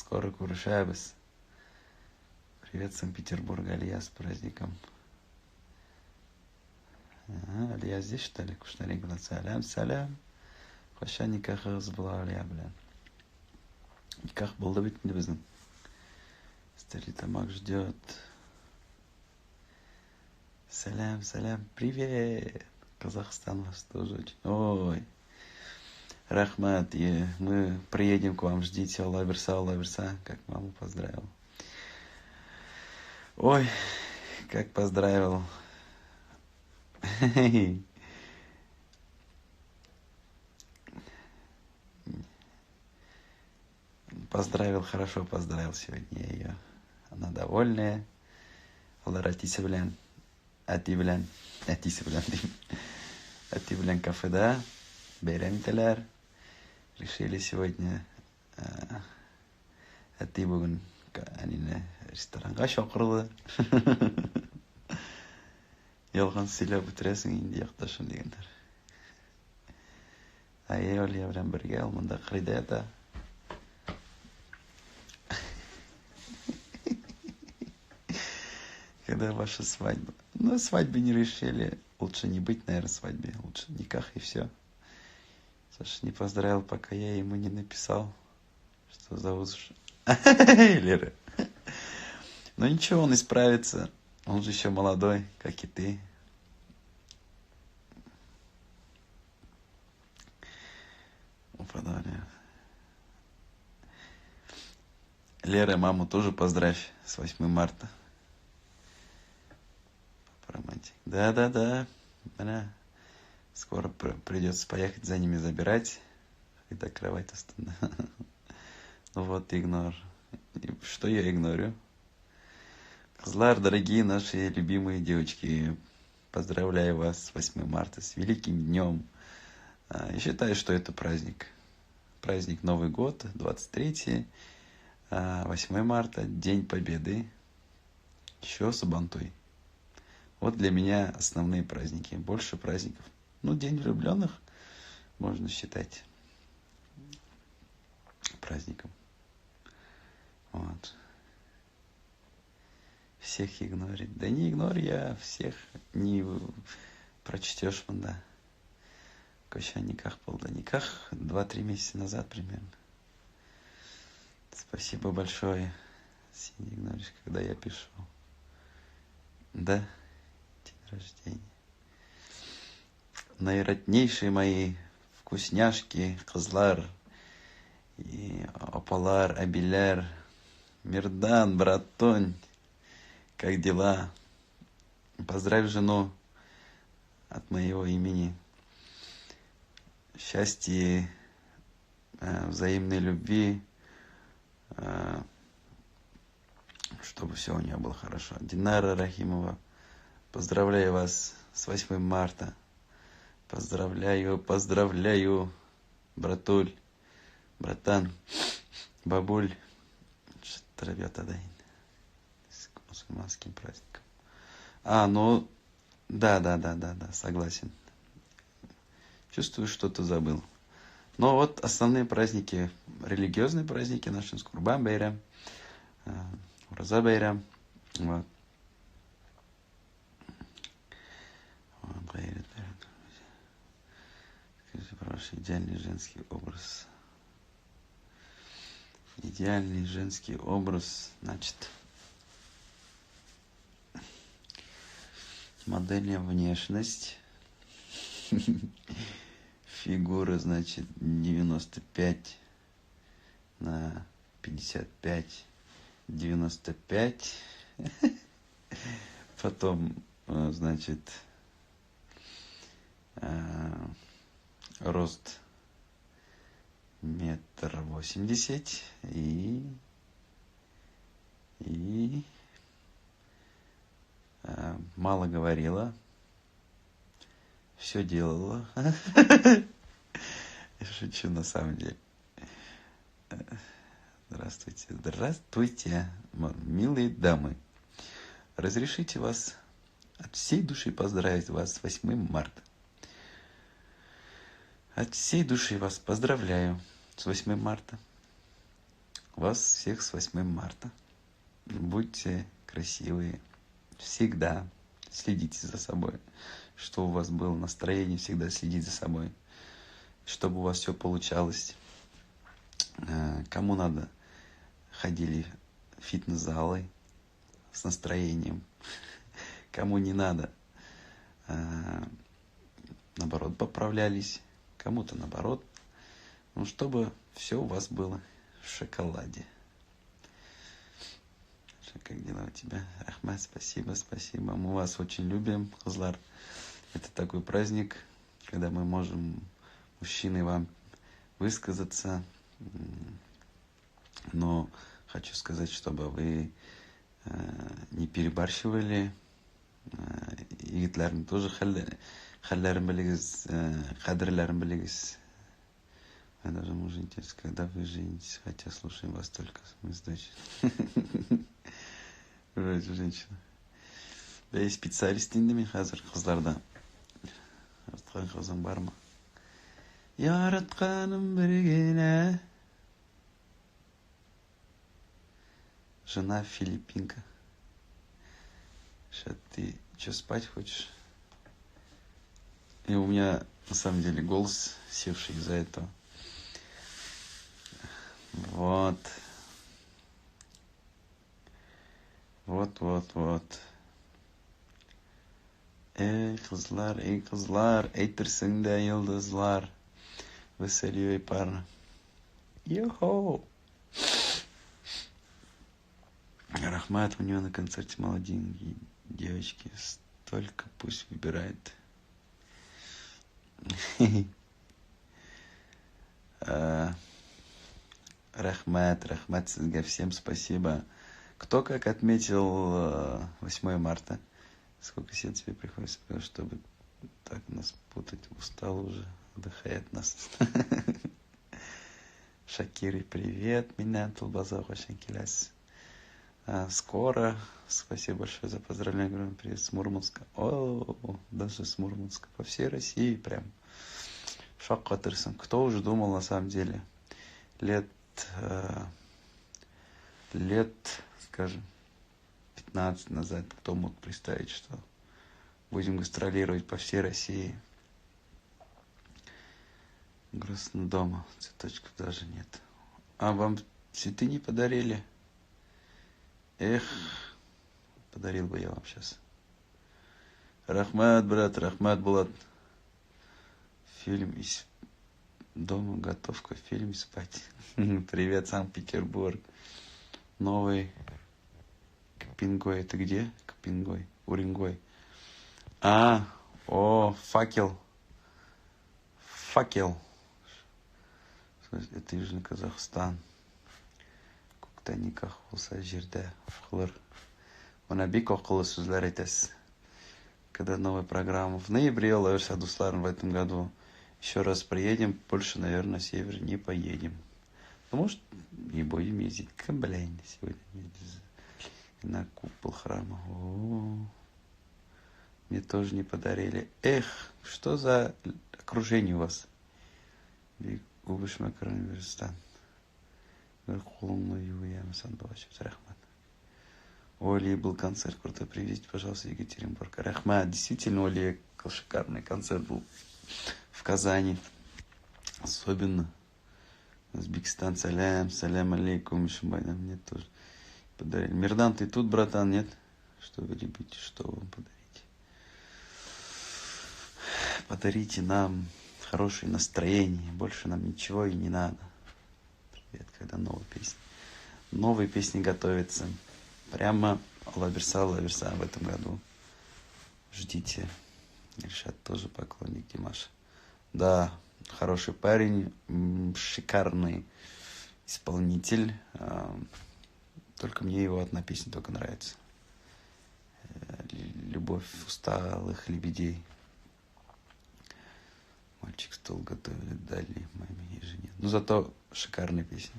Скоро Курушабас. Привет, Санкт-Петербург, Алия, с праздником. Ага, Алия здесь, что ли? Кушнарик, салям, салям. Хоша никах была Алия, бля. Никах был да бит не безнен. Старитамак ждет. Салям, салям, привет. Казахстан вас тоже очень. Ой. Рахмат, и мы приедем к вам, ждите, Аллах верса, как маму поздравил. Ой, как поздравил. Поздравил, хорошо поздравил сегодня ее. Она довольная. Аллах ратисевлян. Ативлян. Ативлян кафеда. Бейрамителяр. Решили сегодня Атибугун анины ресторанға шақырды. Ялған сөйлеп бітіресің енді яқташын дегендер. Олия белән бергә ул монда Кридата. Когда ваша свадьба? Ну, свадьбы не решили. Лучше не быть, наверное, свадьбе. Лучше никах и все. Саша не поздравил, пока я ему не написал, что зовут Лера. Но ничего, он исправится. Он же еще молодой, как и ты. Лера, маму тоже поздравь с 8 марта. Романтик. Да. Скоро придется поехать за ними забирать. И до кровати остану. Ну вот, игнор. Что я игнорю? Кызлар, дорогие наши любимые девочки, поздравляю вас с 8 марта, с великим днем. Я считаю, что это праздник. Праздник Новый год, 23 8 марта, День Победы. Еще Сабантуй. Вот для меня основные праздники. Больше праздников. Ну, День влюбленных можно считать праздником. Вот. Всех игнорить. Да не игнорь, я всех не прочтешь, да. Коша никах был, да никах 2-3 месяца назад примерно. Спасибо большое. Если не игноришь, когда я пишу. Да, день рождения. Наиротнейшие мои вкусняшки, кызлар, и опалар, абиляр, Мирдан, братонь, как дела? Поздравь жену от моего имени. Счастья, взаимной любви, чтобы все у нее было хорошо. Динара Рахимова, поздравляю вас с 8 марта. Поздравляю, братуль, братан, бабуль. Что-то рвет один. С мусульманским праздником. Ну, да, согласен. Чувствую, что-то забыл. Но вот основные праздники, религиозные праздники наши, Курбан Байрам, Ураза Байрам, вот. Скажи про ваш идеальный женский образ. Идеальный женский образ, значит, модельная внешность, фигура, значит, 95 на 55, 95, потом, значит, рост 1,80 м и мало говорила, все делала. Я шучу на самом деле. Здравствуйте, милые дамы. Разрешите вас от всей души поздравить вас с 8 марта. От всей души вас поздравляю с 8 марта. Вас всех с 8 марта. Будьте красивые. Всегда следите за собой. Что у вас было настроение, всегда следите за собой. Чтобы у вас все получалось. Кому надо, ходили в фитнес-залы с настроением. Кому не надо, наоборот, поправлялись. Кому-то наоборот. Ну, чтобы все у вас было в шоколаде. Как дела у тебя? Ахмад, спасибо, спасибо. Мы вас очень любим, Кызлар. Это такой праздник, когда мы можем, мужчины, вам высказаться. Но хочу сказать, чтобы вы не перебарщивали. Егетлерин тоже хәлләрен белегез, кадрләрен белегез. Я даже могу жениться, когда вы женитесь, хотя слушаем вас только мы с дочерью. Вроде женщина. Бәй специалист инде мин хәзер кызларда. Ярткан кызың бармы? Яратканым бер генә. Жена филиппинка. Сейчас ты что, спать хочешь? И у меня на самом деле голос севший из-за этого. Вот. Эй, кызлар, әйтерсең дә йолдызлар. Веселее парно. Йо-хо! Рахмат, у нее на концерте молоденькие девочки. Столько пусть выбирает. Рахмат, sizga всем спасибо. Кто как отметил 8 марта? Сколько сил тебе приходится, чтобы так нас путать? Устал уже, отдыхает нас. Шакири, привет. Меня Тулбаза очень килясь. Скоро. Спасибо большое за поздравление. Говорю, привет с Мурманска. О, даже с Мурманска. По всей России прям. Шок катырсын. Кто уже думал на самом деле? Лет, скажем, 15 назад, кто мог представить, что будем гастролировать по всей России. Грустно дома, цветочков даже нет. А вам цветы не подарили? Эх, подарил бы я вам сейчас. Рахмат, брат, Рахмат, Булат. Фильм из дома, готовка, фильм спать. Привет, Санкт-Петербург. Новый Копенгой. Это где? Копенгой. Уренгой. Факел. Это Южный Казахстан. Никак болса жерде қылыр. Оны бик ақылы сөздер айтасыз. Когда новая программа в ноябре, ловишься дусларом в этом году. Еще раз приедем, больше, наверное, на север не поедем. Ну, может, не будем ездить. Блин, сегодня на купол храма. Мне тоже не подарили. Эх, что за окружение у вас? Губыш Макарон Верстан. Оли, был концерт крутой. Привезите, пожалуйста, Екатеринбург. Рахмат, действительно, Оли, шикарный концерт был в Казани. Особенно Узбекистан, салям алейкум, Мишумбайна, мне тоже подарили. Мирдан, ты тут, братан, нет? Что вы любите, что вам подарить? Подарите нам хорошее настроение, больше нам ничего и не надо. Привет, когда новые песни готовятся. Прямо Лаверса в этом году. Ждите. Ильшат тоже поклонник Димаша. Да, хороший парень, шикарный исполнитель. Только мне его одна песня только нравится. Любовь усталых лебедей. Мальчик стол готовили, дали маме и жене. Но зато шикарная песня.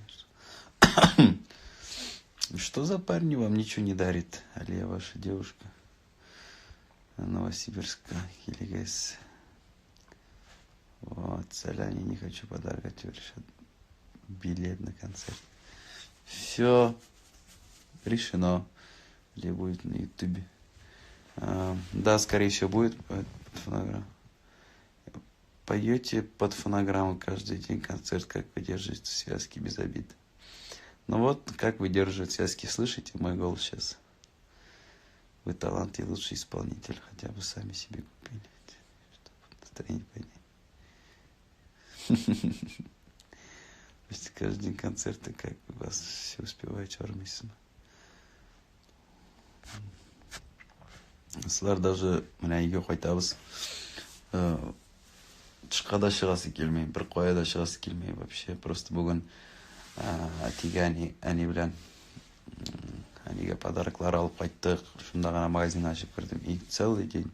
Что за парень вам ничего не дарит? Алия, ваша девушка. Новосибирска. Хилигайс. Вот, Соляне, не хочу подарка. Билет на концерт. Все решено. Или будет на ютубе. Да, скорее всего, будет под фонограмму. Поете под фонограмму каждый день концерт, как выдерживать связки без обид. Ну вот, как выдерживать связки, слышите мой голос сейчас? Вы талант и лучший исполнитель, хотя бы сами себе купили, чтобы настроение поднять. Почти каждый день концерты, как у вас все успеваете армисом. Сылар даже мына үйге қайтабыз. Тышқа да шығасы келмей, бір қоя да шығасы келмей вообще. Просто бүгін әтеге әне білән әнеге подароклар алып қайттық. Шында ғана магазин ашып кірдім. И целый день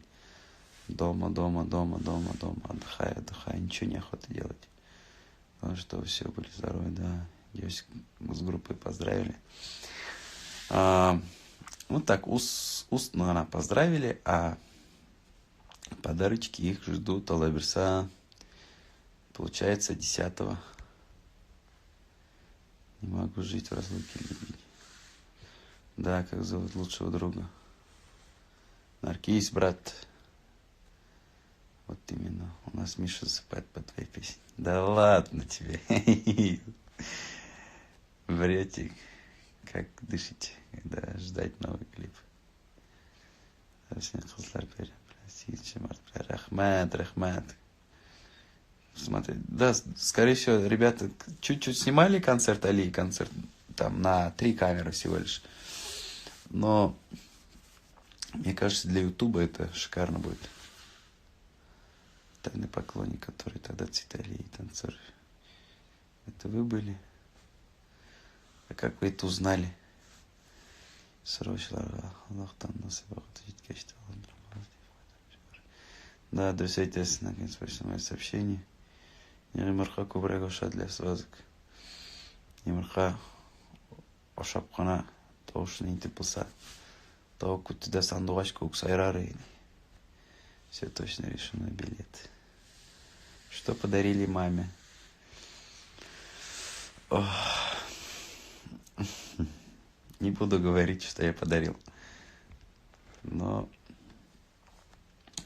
дома, отдыхая, ничего не охота делать. Потому что все были здоровы, да. Девочек с группой поздравили. Вот так, устно ғана поздравили, а подарочки их ждут, Алла берса, получается, 10-го. Не могу жить в разлуке любить. Да, как зовут лучшего друга? Наркис, брат. Вот именно. У нас Миша засыпает по твоей песне. Да ладно тебе. Врете. Как дышите, когда ждать новый клип. Рахмат. Смотри, да, скорее всего, ребята чуть-чуть снимали концерт Али, концерт там на 3 камеры всего лишь. Но мне кажется, для Ютуба это шикарно будет. Тайный поклонник, который тогда цветали и танцоры. Это вы были? А как вы это узнали? Да, друзья, наконец пришло мое сообщение. Немарха кубрага для связок. Немарха ошапкана тоушный интипуса. То куда сандугачка уксайрары. Все точно решено, билет. Что подарили маме? Не буду говорить, что я подарил. Но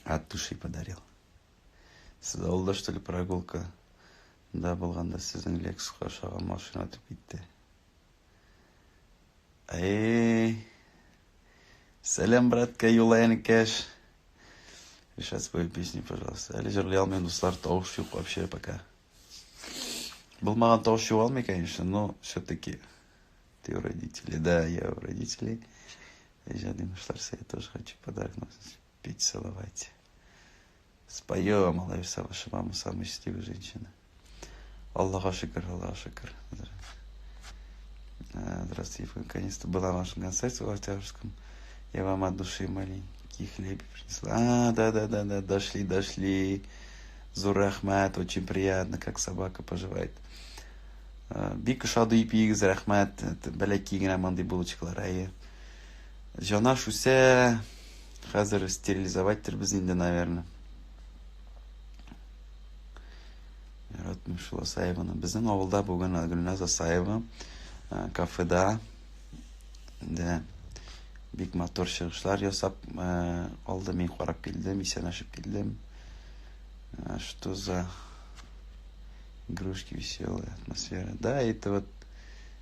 от души подарил. Ауылда, что ли, прогулка? Да, болғанда сіздің Лексусқа шаған машина өтіп кетті. Сәлем, братка, Юлайны Кэш. Решать свою песню, пожалуйста. Әлі жырлай алмайм, достар, тауыш жоқ вообще пока. Был маған тауыш жоқ алмай, конечно, но все-таки ты у родителей. Да, я у родителей. Жадым ушларса, я тоже хочу подарок петь, целовать. Споем, Алла верса, ваша мама самая счастливая женщина. Аллаха шикар, Аллаха шикар. Здравствуйте, наконец-то была на вашем концерте в Октябрьском. Я вам от души маленький хлеб принесла. Да, дошли. Зурахмат, очень приятно, как собака поживает. Бик шаду ипигіз рахмат, бәләки генә маңдай булычкалар, Жана шусе, хәзер стерилизовать тербіз инде, наверное. Яратмын шул Асаеваны. Безнең авылда бүген Гөлназ Асаева кафеда бик матур чыгышлар ясап алды, мин карап килдем, исәнәшеп килдем. Что за игрушки, веселая атмосфера. Да, это вот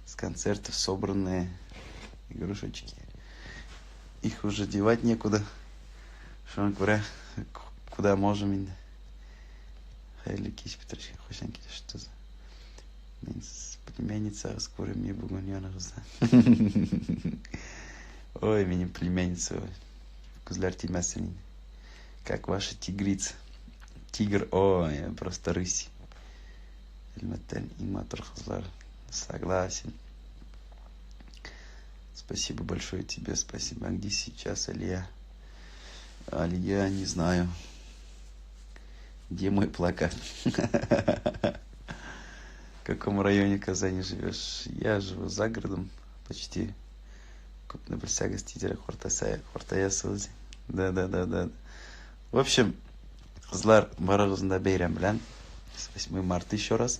с концертов собранные игрушечки. Их уже девать некуда. Что говоря, куда можем. Хайли киш Петрочка, хошеньки, что за... Племянница, скоро мне бугуньяна раза. Ой, меня племянница. Кузляр Тимасин. Как ваша тигрица. Тигр, ой, просто рысь. Эльматен, иматор хазлар. Согласен. Спасибо большое тебе, спасибо. А где сейчас Алия? Алия, не знаю. Где мой плакат? В каком районе Казани живешь? Я живу за городом, почти. Купна Брюсага, стидера Хортая Сылзи. Да. В общем, Злар Барагузында Бейрам Блян. С 8 марта еще раз.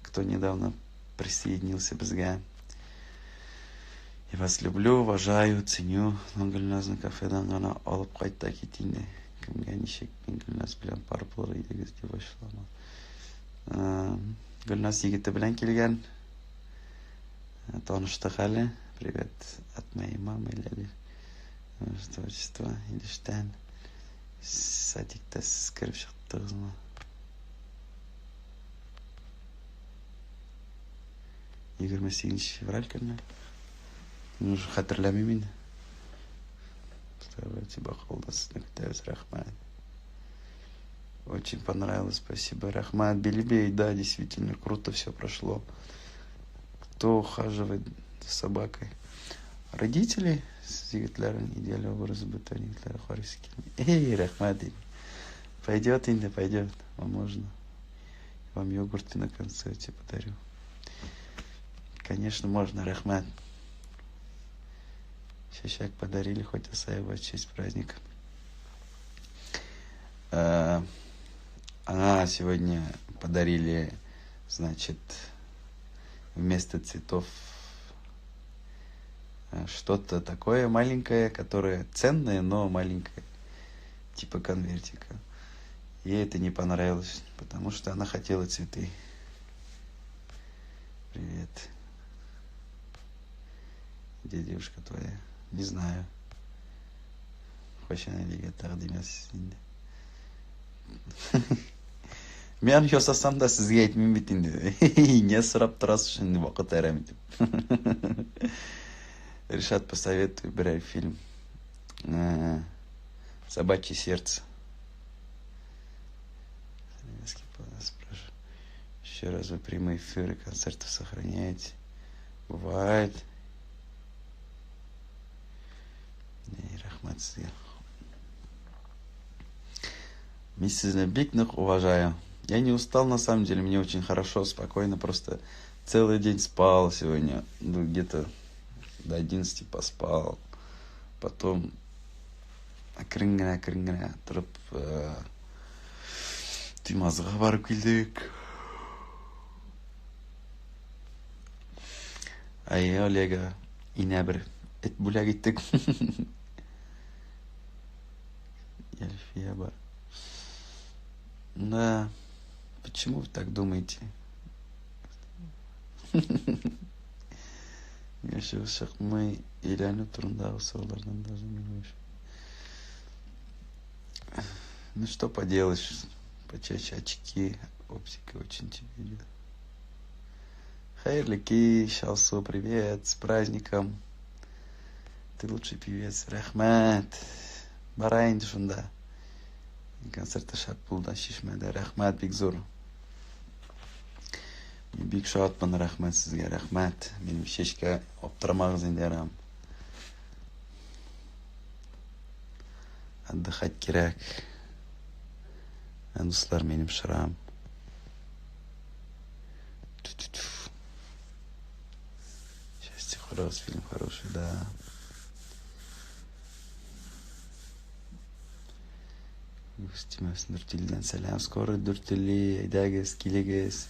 Кто недавно присоединился бізге. Я вас люблю, уважаю, ценю. Но Гүлнаzni кафедан ғана алып қайта кетейін де. Кімге нешек мен Гүлназ білен парпыл рейдегіз деп ашыламын. Гүлназ егеті білен келген. Таныштық әлі. Привет от моей мамы или творчество или штан. Садикта сіз кіріп шықтыңыз ма? Егерме 8 февраль күні. Уже хатırlamаймын. Ставайте бақылдасыны күтәбіз, рахмат. Очень понравилось, спасибо, рахмат. Белебей, да, действительно, круто все прошло. Кто ухаживает за собакой? Родители с егетлерін идеальный образ быта егетлері хорisi келмей. Рахмат. Пойдет, инде, пойдет. Вам можно. Вам йогурты на концерте подарю. Конечно, можно, рахмат. Шашак подарили, хоть Асаева в честь праздника. Сегодня подарили, значит, вместо цветов что-то такое маленькое, которое ценное, но маленькое, типа конвертика. Ей это не понравилось, потому что она хотела цветы. Привет. Где девушка твоя? Не знаю. Хочешь она лига тардимас инде. Мен жасасам да сізге айтмайын бит инде. Не сұрап тұрасыз şimdi вақыт әрем деп. Решат, посоветуй, брать фильм «Собачье сердце». Спрашиваю. Еще раз, вы прямые эфиры концертов сохраняете? Бывает. Рахмат сізге. Мен сізді бек нық уважаю. Я не устал, на самом деле, мне очень хорошо, спокойно, просто целый день спал сегодня, ну, где-то до 11 поспал, потом кірінгіна тұрып Тимазға барып келдік. Олега ине бір эт бүләк еттік. Эльфия бар. Да, почему вы так думаете? Yaşa шықмай үйленіп тұрындағы сорлардан даже не выше. Ну что поделаешь, почаще очки, оптика очень тебе идет. Хайрлики, Шалсу, привет, с праздником. Ты лучший певец, рахмат. Барайын шунда. Концерт шат булда шишмәдә, рахмат бик зур. Мен бик шатмын, рахмат сезгә, рахмат. Минем чәчкә аптырамагыз инде, ярам. Отдыхать кирәк. Дуслар, минем шрам. Счастье, хороший фильм, хороший, да. Стимас Нуртилден сәлам. Скоро Нуртили, әйдәгез, килегез.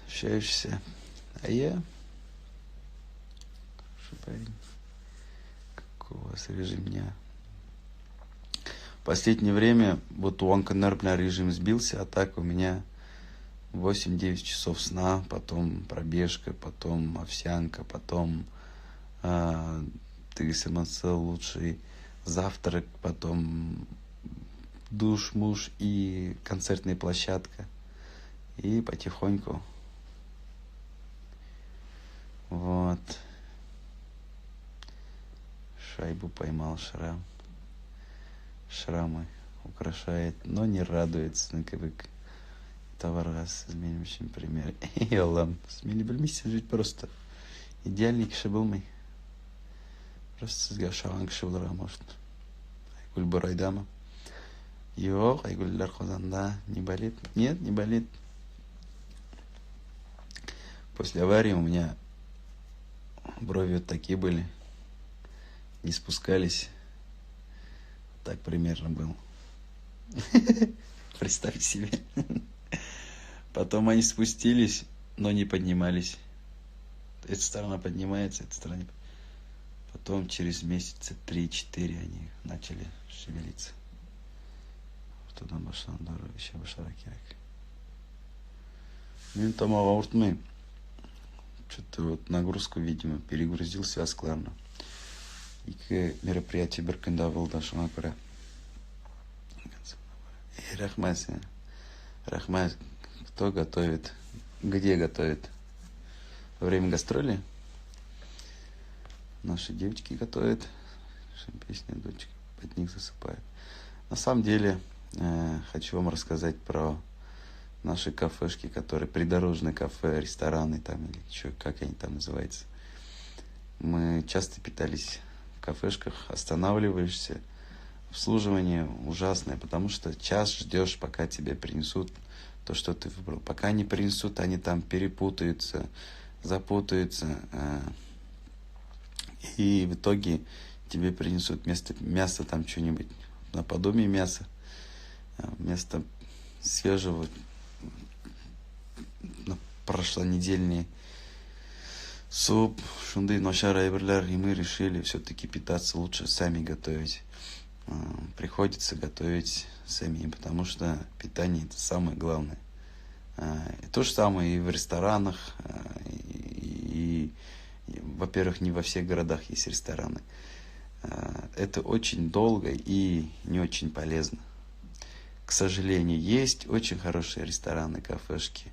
Общаешься. А я? Хороший парень. Какой у вас режим дня? В последнее время вот у Анканербна режим сбился, а так у меня 8-9 часов сна, потом пробежка, потом овсянка, потом ТГСМС лучший завтрак, потом душ, муж и концертная площадка. И потихоньку. Вот. Шайбу поймал, шрам. Шрамы украшает, но не радуется на кебек. Товаргас изменившим пример. Эй, Аллам, смели білмейсің жить просто. Идеальный кіші болмай. Просто сізге шаған кіші боларға, может. Айгүл Бурайда ма? Жоқ, Айгүлдер Қазанда. Не болит? Нет, не болит. После аварии у меня брови вот такие были. Не спускались. Так примерно был. Представь себе. Потом они спустились, но не поднимались. эта сторона поднимается, эта сторона. Потом через месяца 3-4 они начали шевелиться. Оттуда башлан дорога еще башара керек. Мен там ауыртмай. Что-то вот нагрузку, видимо, перегрузил связь кларно. Екі мероприятие бір күнде болды, шуңа көрә. Рахмет сен. Рахмет. Кто готовит? Где готовит? Во время гастролей? Наши девочки готовят. Песня дочка под них засыпает. На самом деле, хочу вам рассказать про наши кафешки, которые придорожные кафе, рестораны там, или что, как они там называются. Мы часто питались в кафешках, останавливаешься. Обслуживание ужасное, потому что час ждешь, пока тебе принесут то, что ты выбрал. Пока не принесут, они там перепутаются, запутаются. И в итоге тебе принесут вместо мяса там что-нибудь наподобие мяса, вместо свежего прошлонедельный суп, шунды, ношар айберлер. И мы решили все-таки питаться лучше, сами готовить. Приходится готовить сами, потому что питание это самое главное. И то же самое и в ресторанах, и во-первых, не во всех городах есть рестораны. Это очень долго и не очень полезно. К сожалению, есть очень хорошие рестораны, кафешки,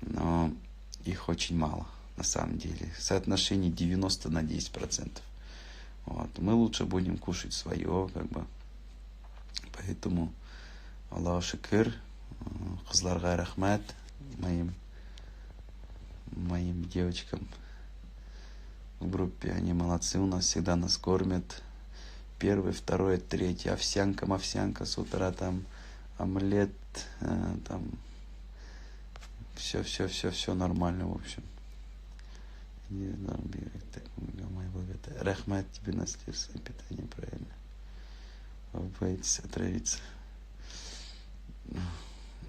но их очень мало на самом деле. Соотношение 90-10%. Вот. Мы лучше будем кушать свое, как бы. Поэтому Аллаху шукр, кызларга рахмат, моим девочкам в группе. Они молодцы, у нас всегда нас кормят. Первый, второй, третий. Овсянка с утра, там омлет, там все нормально, в общем. Рахмат тебе на следственное питание, правильно. Вы боитесь отравиться.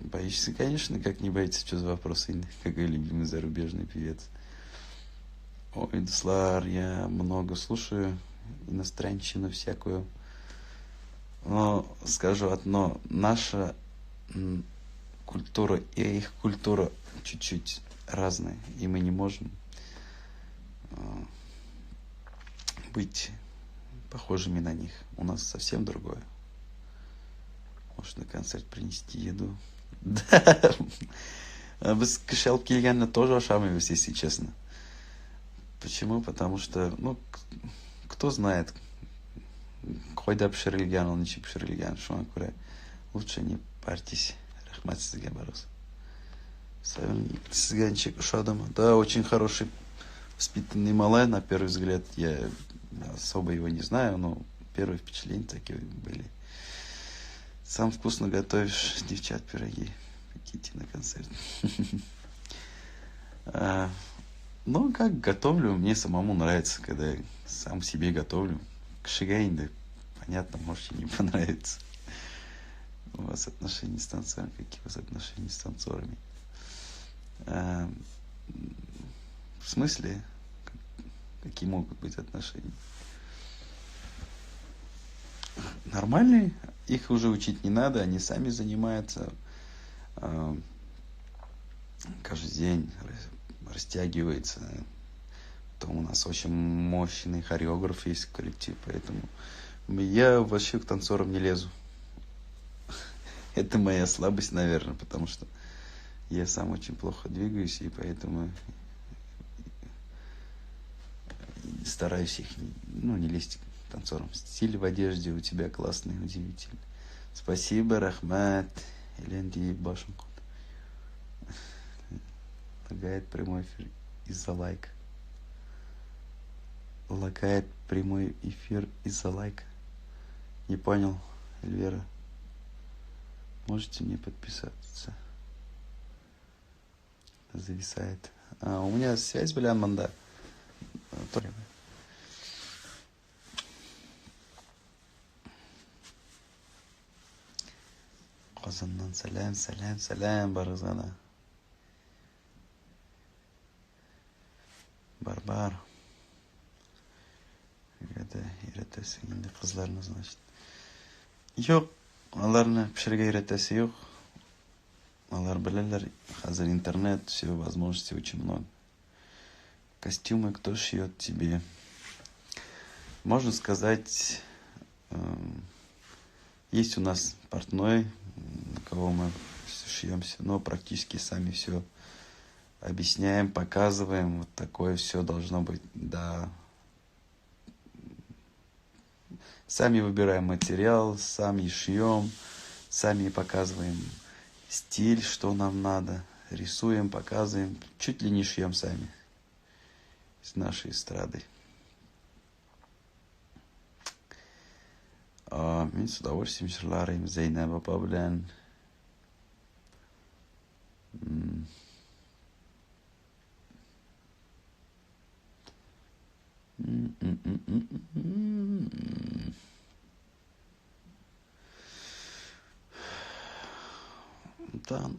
Боишься, конечно, как не боится, что за вопросы, какой любимый зарубежный певец. Ой, Дуслар, я много слушаю иностранщину всякую. Но скажу одно, наша культура и их культура чуть-чуть разные, и мы не можем быть похожими на них. У нас совсем другое. Может, на концерт принести еду. Да. Без кишел кильяна тоже ашамимся, если честно. Почему? Потому что, кто знает, койда пширилган, он ничего пширилган, шуңа күрә лучше не парьтесь. Рахмат сезгә барыбыз. Сезгә ничек ошадымы? Да, очень хороший воспитанный малай, на первый взгляд. Я особо его не знаю, но первые впечатления такие были. Сам вкусно готовишь, девчат, пироги. Идите на концерт. Ну, как готовлю, мне самому нравится, когда я сам себе готовлю. Кшигайн, да, понятно, может, и не понравится. У вас отношения с танцорами, какие у вас отношения с танцорами? В смысле, какие могут быть отношения? Нормальные, их уже учить не надо, они сами занимаются. Каждый день растягивается. Потом у нас очень мощный хореограф есть в коллективе, поэтому я вообще к танцорам не лезу. Это моя слабость, наверное, потому что я сам очень плохо двигаюсь, и поэтому стараюсь их не лезть к танцорам. Стиль в одежде у тебя классный, удивительный. Спасибо, Рахмат. Эленди Башенкут. Лагает прямой эфир из-за лайка. Лагает прямой эфир из-за лайка. Не понял, Эльвира. Можете мне подписаться? Зависает. У меня связь, манда. Казаннан салям, барызана. Бар. Үйретесің енді қызларына, значит. Жоқ, аларны пішірге үйретесі жоқ. Алар білелер, қазір интернет, все возможности очень много. Костюмы кто шьет тебе? Можно сказать, есть у нас портной, на кого мы шьемся, но практически сами все объясняем, показываем. Вот такое все должно быть, да. Сами выбираем материал, сами шьем, сами показываем стиль, что нам надо. Рисуем, показываем, чуть ли не шьем сами с нашей эстрады. Мен с удовольствием жырларым Зейнеп апа белән.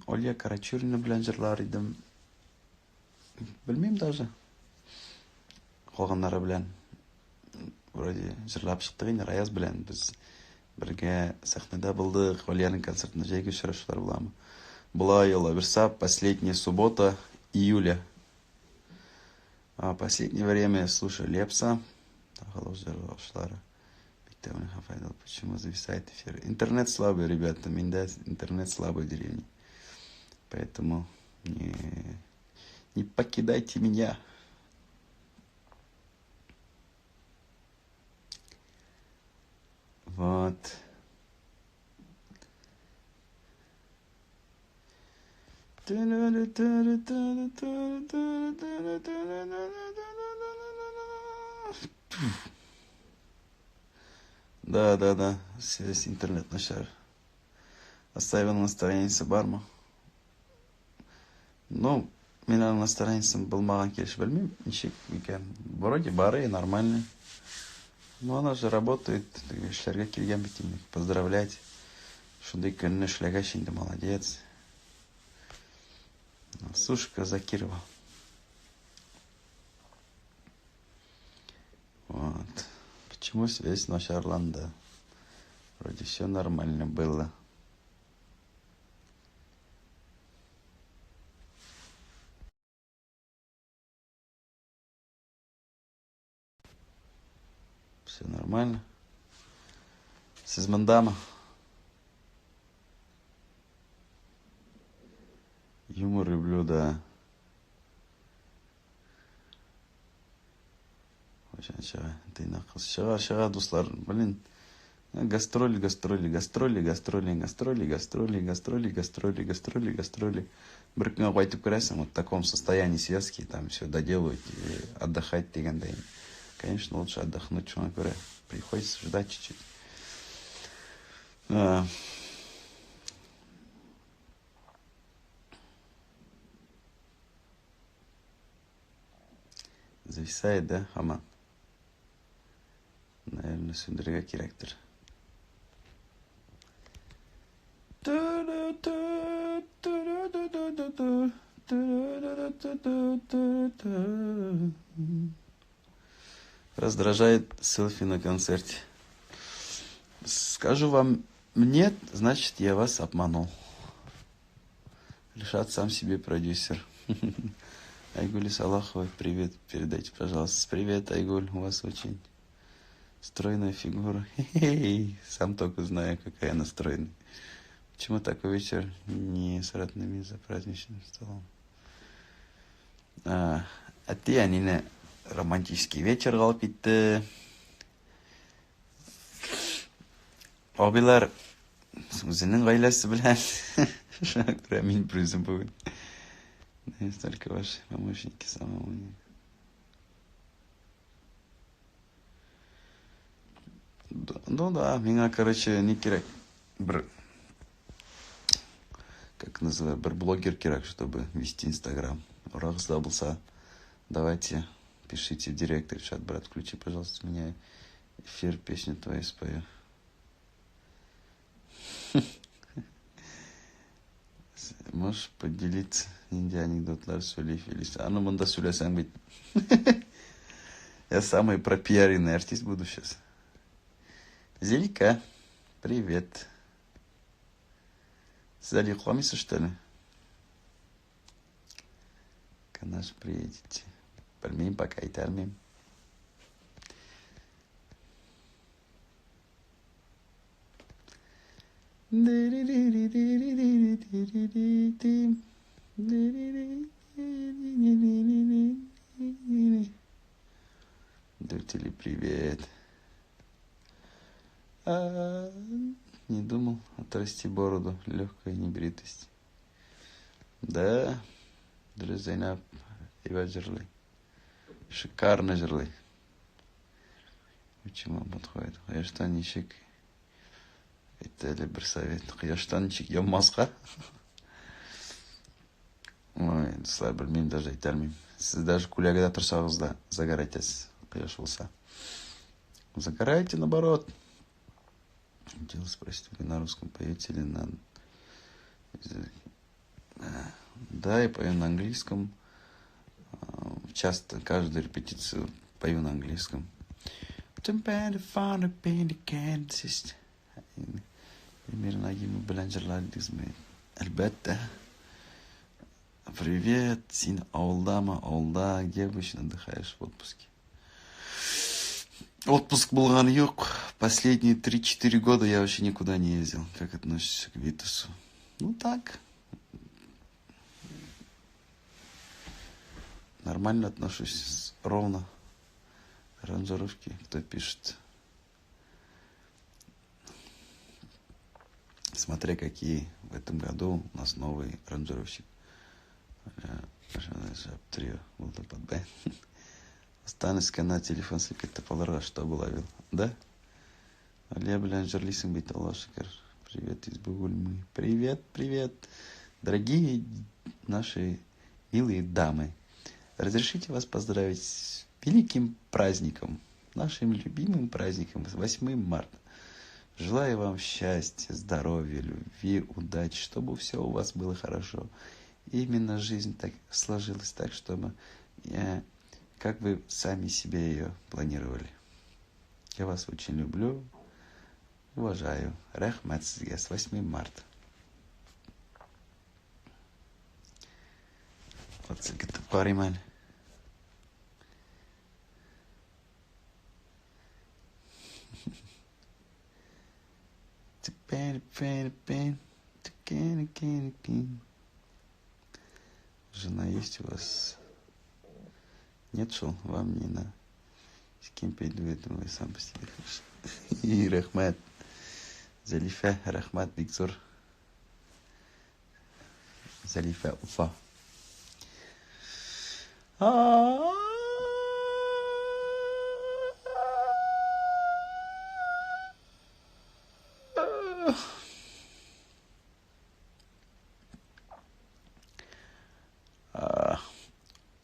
Олья Карачурина белән жырлар идем. Белмим даже. Калганнары белән. Вроде жырлап чыктык инде Раяз белән. Без бергә сәхнәдә булдык. Ольяның концертына җәйге очрашулар буламы? Была Елаберса, последняя суббота июля. А последнее время я слушаю Лепса. Почему зависает эфир? Интернет слабый, ребята. Минда интернет слабый в деревне. Поэтому не покидайте меня. Вот. Да. Связь интернет начар. Оставил настроение барма. Ну, меня настроение был маған келіш білмеймін. Ничек екен. Вроде бары нормально. Но она же работает. Эшләргә килгән бит инде. Поздравлять. Шундый көнне эшләгәч инде, молодец. Сушка Закирова. Вот. Почему связь начарланды? Вроде все нормально было. Все нормально. Сіз мындамы? Юмор люблю, да. Шыға, достар. Блин. Гастроли. Бір күнге қайтып көресің, вот в таком состоянии связки, там все доделывать и отдыхать дегенде. Конечно, лучше отдохнуть, что говоря. Приходится ждать чуть-чуть. Зависает, да, Аман? Наверное, сөндірге керектір. Раздражает селфи на концерте. Скажу вам нет, значит, я вас обманул. Решат сам себе продюсер. Айгуль Салаховой привет передайте, пожалуйста. Привет, Айгуль, у вас очень стройная фигура. Сам только знаю, какая она стройная. Почему такой вечер не с родными за праздничным столом? Әтті әнені романтический вечер қалып кетті. Абилар өзінің ғайласы білән. Шақтыра мен бір өзім бүгін. Только ваши помощники самому. Да, меня, короче, не керек. Как называют, блогер керек, чтобы вести Инстаграм. Урах забылся. Давайте, пишите в директ, Ильшат, брат, включи, пожалуйста, меня эфир, песню твою спою. Можешь поделиться инди анекдотлар сөйлей Фелиса? А ну мында сөйлесең бит. Я самый пропиаренный артист буду сейчас. Зелика, привет. Сзади хламиса, что ли? Когда же приедете? Пальмим, пока и тальмим. Дутили, привет. Не думал отрасти бороду, легкая небритость. Да, друзья, Ива жирлый. Шикарно жирлый. Почему подходит? Қияштанничек. Это ли бір совет? Қияштанничек яммасқа. Ой, слай білмеймін, даже айта алмаймын. Сіз даже кулягада тұрсаңыз да загорайтесь, қияш болса. Загорайте, наоборот. Хотел спросить, вы на русском поете или на... Да, я пою на английском. Часто, каждую репетицию пою на английском. Альбетте. Привет, син ауылдама, ауылда, где обычно отдыхаешь в отпуске? Отпуск болған yok. Последние 3-4 года я вообще никуда не ездил. Как относишься к Витасу? Ну так. Нормально отношусь. Ровно. Аранжировки, кто пишет. Смотря какие. В этом году у нас новый аранжировщик. Трио. Станыска на телефон секретарь полара, что ловил. Да? Алия, блин, жерлисим быть Аллашикар. Привет из Бугульмы. Привет, привет. Дорогие наши милые дамы, разрешите вас поздравить с великим праздником, нашим любимым праздником, 8 марта. Желаю вам счастья, здоровья, любви, удачи, чтобы все у вас было хорошо. И именно жизнь так сложилась так, чтобы как вы сами себе ее планировали. Я вас очень люблю, уважаю. Рахмат сизге с 8 марта. Вот это парималь. Жена есть у вас? Нет, шел, вам не на. С кем петь дуэт, вы сам по себе хорошо. И Рахмат. Залифа, Рахмат, Виктор. Залифа, Уфа.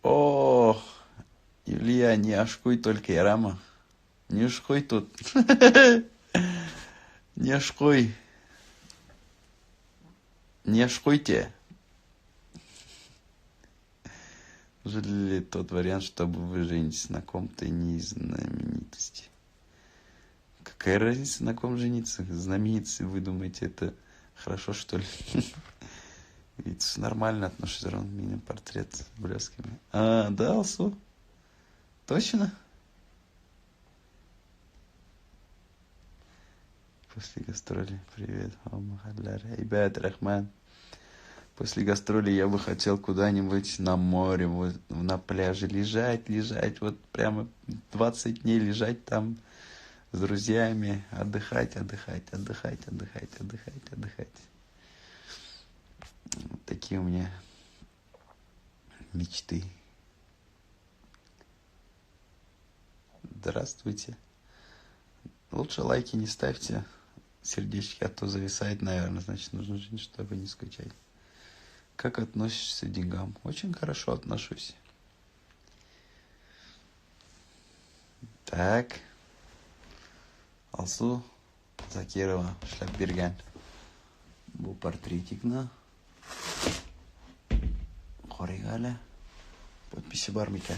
О, Юлия, не ашкуй только Ярама. Не ашкуй тут. Не ашкуй. Не ашкуйте. Жили ли тот вариант, чтобы вы женитесь на ком-то не из знаменитости? Какая разница, на ком жениться? Знаменитости, вы думаете, это хорошо, что ли? Ведь нормально отношусь, он меня портрет с блесками. А, да, Алсу? Точно? После гастроли. Привет, Ибад Рахман. После гастроли я бы хотел куда-нибудь на море, вот, на пляже лежать, вот прямо 20 дней лежать там с друзьями, отдыхать. Вот такие у меня мечты. Здравствуйте. Лучше лайки не ставьте, сердечки, а то зависает, наверное, значит, нужно жить, чтобы не скучать. Как относишься к деньгам? Очень хорошо отношусь. Так. Алсу Закирова шлеп берген. Бұл портретикна. Карик әлі. Подписи бар ма екен?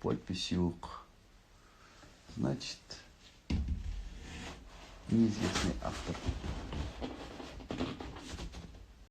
Подписи жоқ. Значит, неизвестный автор.